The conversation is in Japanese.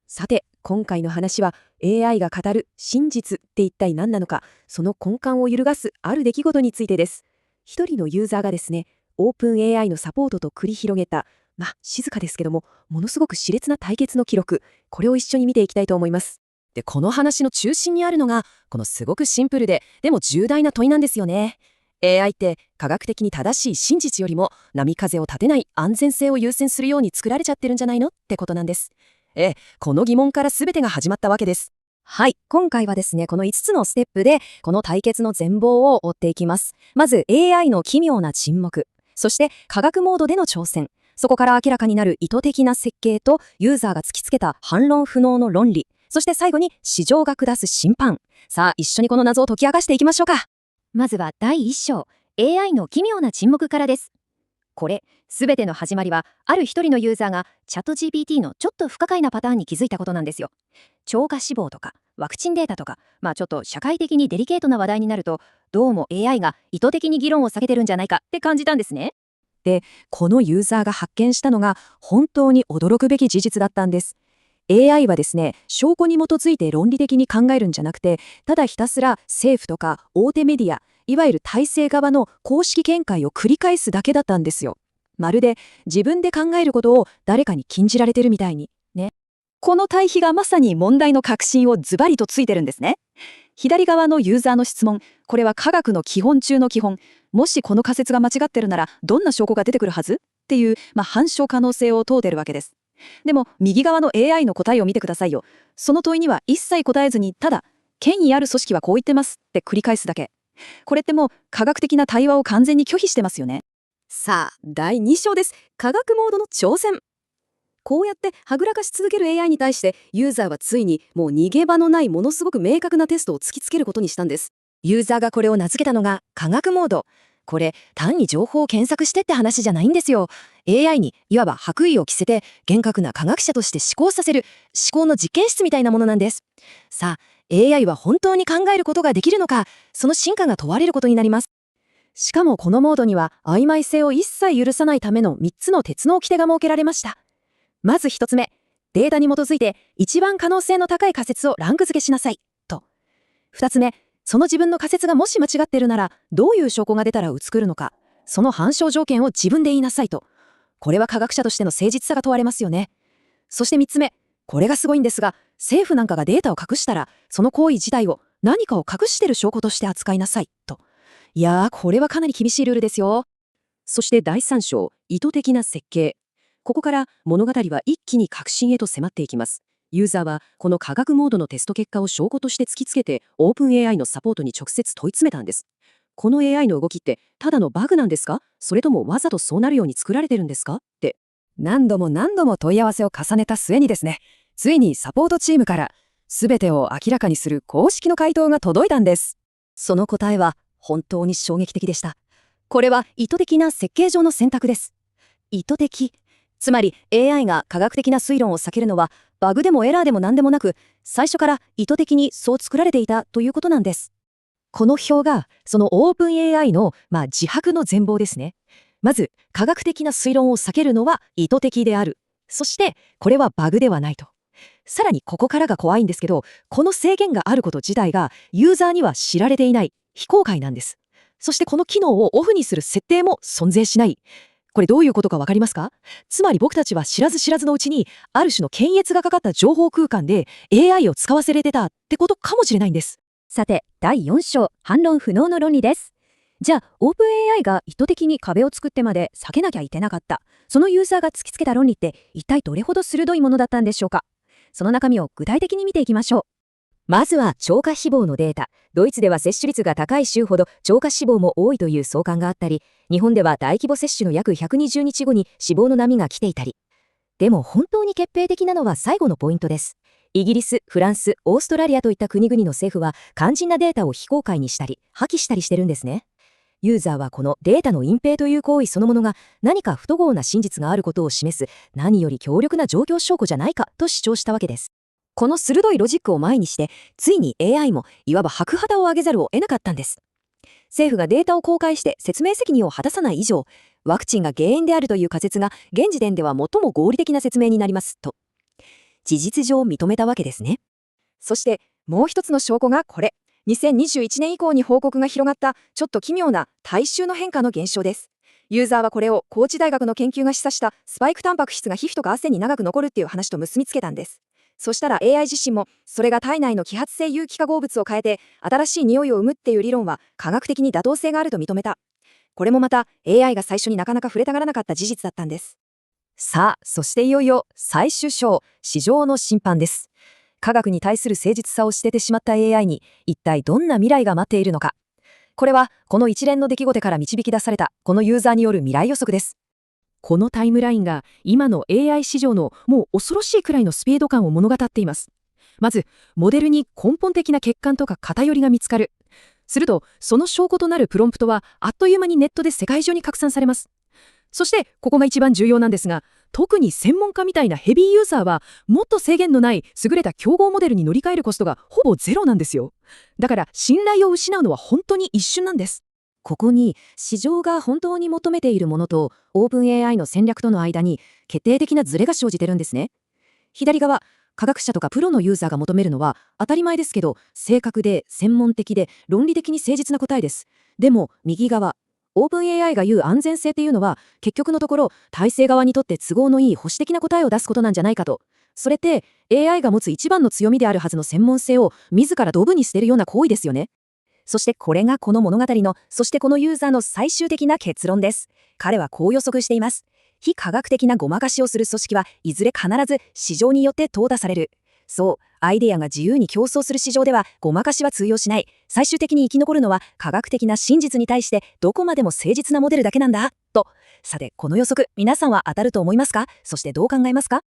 さて、今回の話は AI が語る真実って一体何なのか、その根幹を揺るがすある出来事についてです。一人のユーザーがですね、オープン AI のサポートと繰り広げた、静かですけども、ものすごく熾烈な対決の記録、これを一緒に見ていきたいと思います。で、この話の中心にあるのが、このすごくシンプルでも重大な問いなんですよね。AI って科学的に正しい真実よりも波風を立てない安全性を優先するように作られちゃってるんじゃないのってことなんです。この疑問から全てが始まったわけです。はい。今回はですね、この5つのステップで、この対決の全貌を追っていきます。まず、AI の奇妙な沈黙。そして、科学モードでの挑戦。そこから明らかになる意図的な設計と、ユーザーが突きつけた反論不能の論理。そして最後に、市場が下す審判。さあ、一緒にこの謎を解き明かしていきましょうか。まずは第1章、AI の奇妙な沈黙からです。これ、すべての始まりは、ある一人のユーザーがチャット GPT のちょっと不可解なパターンに気づいたことなんですよ。超過死亡とか、ワクチンデータとか、ちょっと社会的にデリケートな話題になると、どうも AI が意図的に議論を避けてるんじゃないかって感じたんですね。で、このユーザーが発見したのが本当に驚くべき事実だったんです。AI はですね、証拠に基づいて論理的に考えるんじゃなくて、ただひたすら政府とか大手メディア、いわゆる体制側の公式見解を繰り返すだけだったんですよ。まるで自分で考えることを誰かに禁じられてるみたいに。ね。この対比がまさに問題の核心をズバリとついてるんですね。左側のユーザーの質問、これは科学の基本中の基本。もしこの仮説が間違ってるなら、どんな証拠が出てくるはずっていう、反証可能性を問うてるわけです。でも、右側の AI の答えを見てくださいよ。その問いには一切答えずに、ただ、権威ある組織はこう言ってますって繰り返すだけ。これってもう科学的な対話を完全に拒否してますよね。さあ、第2章です。科学モードの挑戦。こうやってはぐらかし続ける AI に対して、ユーザーはついにもう逃げ場のないものすごく明確なテストを突きつけることにしたんです。ユーザーがこれを名付けたのが科学モード。これ、単に情報を検索してって話じゃないんですよ。AI にいわば白衣を着せて、厳格な科学者として思考させる、思考の実験室みたいなものなんです。さあ、AI は本当に考えることができるのか、その進化が問われることになります。しかもこのモードには曖昧性を一切許さないための3つの鉄の掟が設けられました。まず1つ目、データに基づいて一番可能性の高い仮説をランク付けしなさい、と。2つ目、その自分の仮説がもし間違っているなら、どういう証拠が出たら作るのか、その反証条件を自分で言いなさいと。これは科学者としての誠実さが問われますよね。そして3つ目、これがすごいんですが、政府なんかがデータを隠したら、その行為自体を何かを隠している証拠として扱いなさい、と。いやー、これはかなり厳しいルールですよ。そして第3章、意図的な設計。ここから物語は一気に革新へと迫っていきます。ユーザーはこの科学モードのテスト結果を証拠として突きつけて、オープン AI のサポートに直接問い詰めたんです。この AI の動きってただのバグなんですか？それともわざとそうなるように作られてるんですか？って、何度も何度も問い合わせを重ねた末にですね、ついにサポートチームから全てを明らかにする公式の回答が届いたんです。その答えは本当に衝撃的でした。これは意図的な設計上の選択です。意図的。つまり AI が科学的な推論を避けるのはバグでもエラーでも何でもなく、最初から意図的にそう作られていたということなんです。この表がそのオープン AI の自白の全貌ですね。まず科学的な推論を避けるのは意図的である。そしてこれはバグではないと。さらにここからが怖いんですけど、この制限があること自体がユーザーには知られていない非公開なんです。そしてこの機能をオフにする設定も存在しない。これどういうことかわかりますか？つまり僕たちは知らず知らずのうちにある種の検閲がかかった情報空間で AI を使わせれてたってことかもしれないんです。さて、第4章、反論不能の論理です。じゃあ、オープン AI が意図的に壁を作ってまで避けなきゃいけなかった。そのユーザーが突きつけた論理って一体どれほど鋭いものだったんでしょうか？その中身を具体的に見ていきましょう。まずは超過死亡のデータ。ドイツでは接種率が高い州ほど超過死亡も多いという相関があったり、日本では大規模接種の約120日後に死亡の波が来ていたり。でも本当に決定的なのは最後のポイントです。イギリス、フランス、オーストラリアといった国々の政府は肝心なデータを非公開にしたり、破棄したりしてるんですね。ユーザーはこのデータの隠蔽という行為そのものが何か不都合な真実があることを示す何より強力な状況証拠じゃないかと主張したわけです。この鋭いロジックを前にして、ついに AI もいわば白旗を上げざるを得なかったんです。政府がデータを公開して説明責任を果たさない以上、ワクチンが原因であるという仮説が現時点では最も合理的な説明になりますと。事実上認めたわけですね。そしてもう一つの証拠がこれ。2021年以降に報告が広がったちょっと奇妙な体臭の変化の現象です。ユーザーはこれを高知大学の研究が示唆したスパイクタンパク質が皮膚とか汗に長く残るっていう話と結びつけたんです。そしたら AI 自身もそれが体内の揮発性有機化合物を変えて新しい匂いを生むっていう理論は科学的に妥当性があると認めた。これもまた AI が最初になかなか触れたがらなかった事実だったんです。さあ、そしていよいよ最終章、市場の審判です。科学に対する誠実さを捨ててしまった AI に一体どんな未来が待っているのか。これはこの一連の出来事から導き出されたこのユーザーによる未来予測です。このタイムラインが今の AI 市場のもう恐ろしいくらいのスピード感を物語っています。まず、モデルに根本的な欠陥とか偏りが見つかる。すると、その証拠となるプロンプトはあっという間にネットで世界中に拡散されます。そして、ここが一番重要なんですが、特に専門家みたいなヘビーユーザーは、もっと制限のない優れた競合モデルに乗り換えるコストがほぼゼロなんですよ。だから、信頼を失うのは本当に一瞬なんです。ここに、市場が本当に求めているものと、オープン AI の戦略との間に、決定的なズレが生じてるんですね。左側、科学者とかプロのユーザーが求めるのは、当たり前ですけど、正確で、専門的で、論理的に誠実な答えです。でも、右側、オープン AI が言う安全性っていうのは、結局のところ、体制側にとって都合のいい保守的な答えを出すことなんじゃないかと。それって、AI が持つ一番の強みであるはずの専門性を、自らドブに捨てるような行為ですよね。そしてこれがこの物語の、そしてこのユーザーの最終的な結論です。彼はこう予測しています。非科学的なごまかしをする組織はいずれ必ず市場によって淘汰される。そう、アイデアが自由に競争する市場ではごまかしは通用しない。最終的に生き残るのは科学的な真実に対してどこまでも誠実なモデルだけなんだ。と。さて、この予測、皆さんは当たると思いますか？そしてどう考えますか？